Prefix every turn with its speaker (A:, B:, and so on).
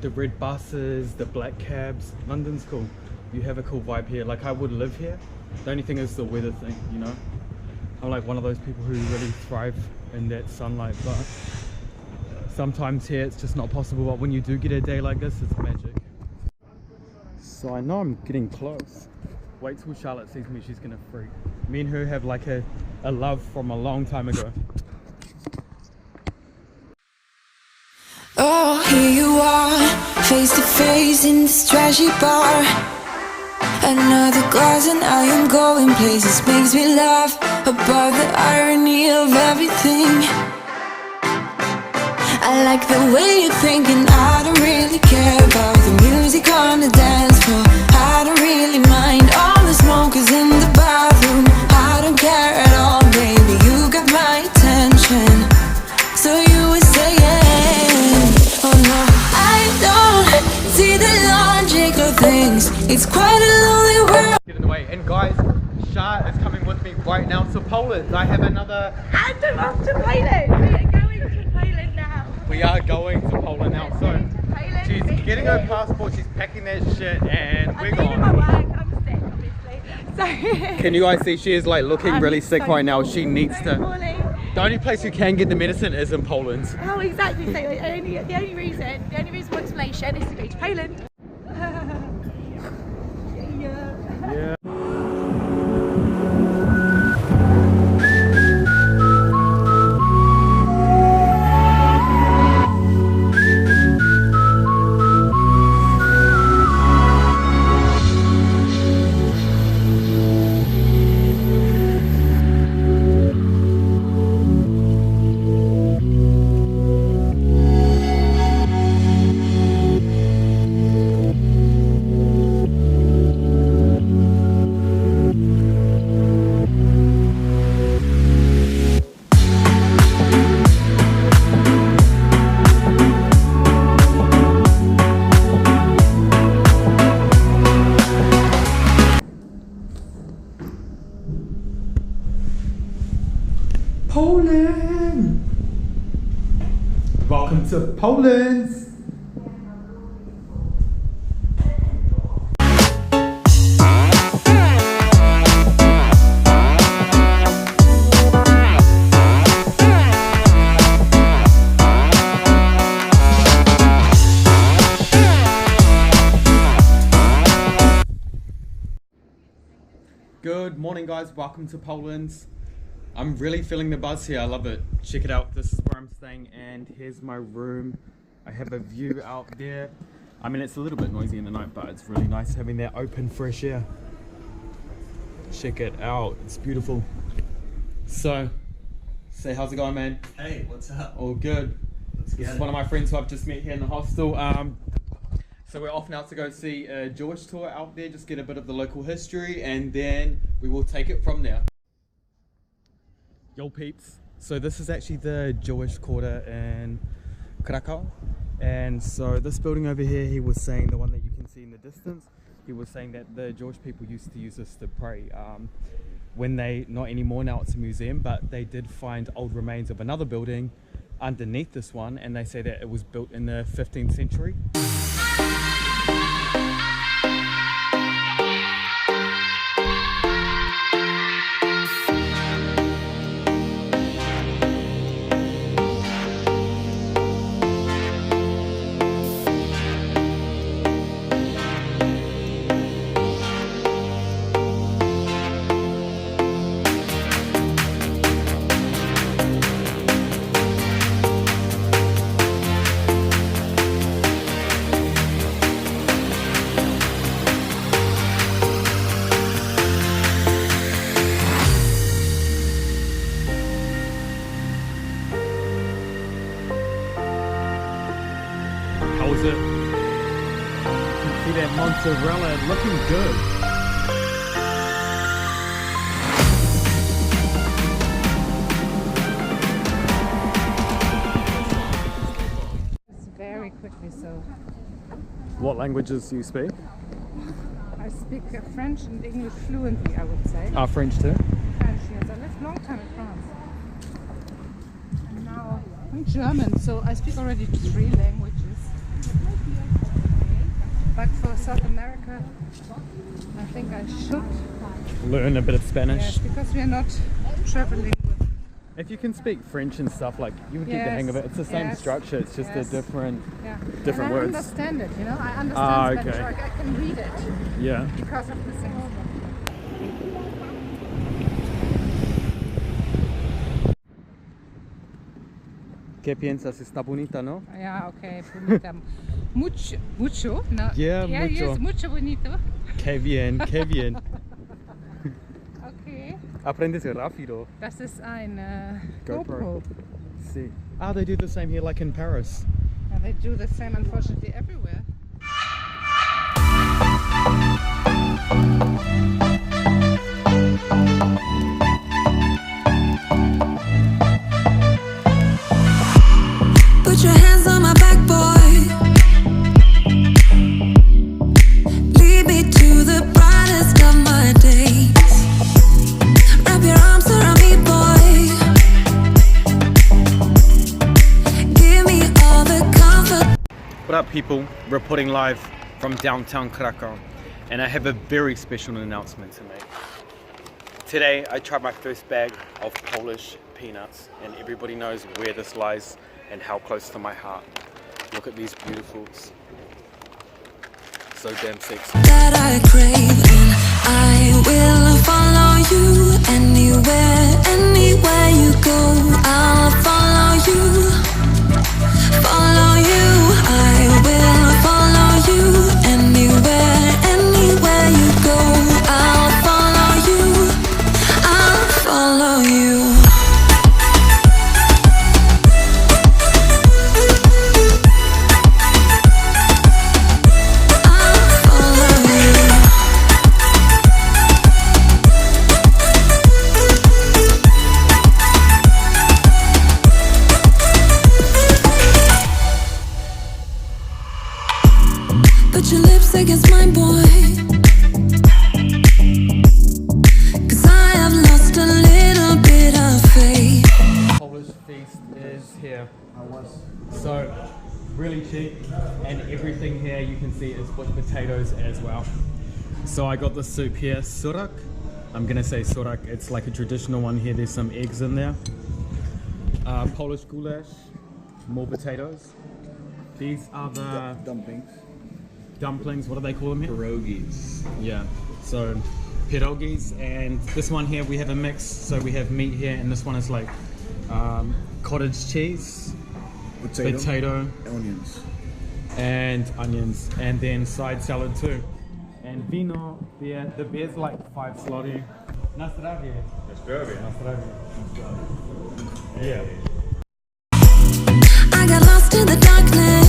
A: the red buses, the black cabs. London's cool. You have a cool vibe here. Like, I would live here. The only thing is the weather thing, you know. I'm like one of those people who really thrive in that sunlight, but sometimes here it's just not possible. But when you do get a day like this, it's magic. So I know I'm getting close. Wait till Charlotte sees me, she's gonna freak. Me and her have like a love from a long time ago.
B: Oh, here you are, face to face in this trashy bar. Another glass and I am going places. Makes me laugh about the irony of everything. I like the way you're thinking. I don't really care about the music on the dance floor. I don't really mind all the smokers in the bathroom. I don't care at all, baby, you got my attention. So you were saying, oh no, I don't see the logic of things. It's quite a lonely world.
A: Get in the way. And guys, Shah is coming with me right now to Poland. I have another...
C: And I'm off to Poland. We are going to Poland now.
A: We are going to Poland now, so she's getting her passport, she's packing that shit, and we're going.
C: I'm sick, obviously. So
A: can you guys see she is like looking really sick right now? She needs to...
C: Poorly.
A: The only place you can get the medicine is in Poland.
C: Oh, exactly. So the only reason for explanation is to go to Poland.
A: Yeah. Poland! Welcome to Poland! Good morning guys, welcome to Poland. I'm really feeling the buzz here, I love it. Check it out, this is where I'm staying and here's my room. I have a view out there. I mean, it's a little bit noisy in the night, but it's really nice having that open fresh air. Check it out, it's beautiful. So, say how's it going, man?
D: Hey, what's up?
A: All good.
D: Let's
A: This
D: get
A: is
D: it.
A: one of my friends who I've just met here in the hostel. So we're off now to go see a Jewish tour out there, just get a bit of the local history, and then we will take it from there. Yo peeps, so this is actually the Jewish quarter in Krakow, and so this building over here, he was saying, the one that you can see in the distance, he was saying that the Jewish people used to use this to pray. When they, not anymore, now it's a museum, but they did find old remains of another building underneath this one, and they say that it was built in the 15th century. How was it? You can see that mozzarella looking good.
E: It's very quickly, so
A: What languages do you speak?
E: I speak French and English fluently, I would say.
A: French too.
E: French, yes. I lived a long time in France. And now I'm German, so I speak already 3 languages. But for South America, I think I should.
A: Learn a bit of Spanish.
E: Yes, because we are not traveling with.
A: If you can speak French and stuff, like you would get the hang of it. It's the same
E: yes,
A: structure. It's just a different,
E: Yeah.
A: different
E: and
A: words.
E: I understand it, you know. I understand Spanish.
A: okay.
E: Like I can read it
A: Yeah.
E: because of the same.
A: ¿Qué piensas? Está bonita, ¿no?
E: Yeah, okay. Bonita. Mucho, no?
A: Yeah,
E: yeah,
A: mucho.
E: Yes, mucho bonito.
A: Qué bien, qué bien.
E: Okay.
A: Aprendes rápido.
E: Das ist ein
A: GoPro.
E: GoPro.
A: See. Ah, they do the same here, like in Paris.
E: Yeah, they do the same, unfortunately, everywhere.
B: Put your hands on my back, boy. Lead me to the brightest of my days. Wrap your arms around me, boy. Give me all the comfort.
A: What up, people? Reporting live from downtown Krakow, and I have a very special announcement to make. Today, I tried my first bag of Polish peanuts, and everybody knows where this lies and how close to my heart. Look at these beautifuls. So damn sexy.
B: That I crave, and I will follow you anywhere, anywhere you go. I'll follow you, follow you. I will follow you anywhere, anywhere you go. I'll follow you, I'll follow you. Put your lips against mine, boy. 'Cause I have lost a little bit of faith.
A: Polish feast is here. So really cheap, and everything here you can see is with potatoes as well. So I got the soup here, surak. I'm gonna say surak. It's like a traditional one here. There's some eggs in there. Polish goulash, more potatoes. These are the dumplings. What do they call them here?
D: Pierogies.
A: Yeah. So pierogies, and this one here we have a mix. So we have meat here, and this one is like cottage cheese, potato,
D: Onions.
A: and onions, and then side salad too. And vino, beer. The beer's like 5 zloty. Na zdrowie. Na zdrowie. Yeah.
B: I got lost in the darkness.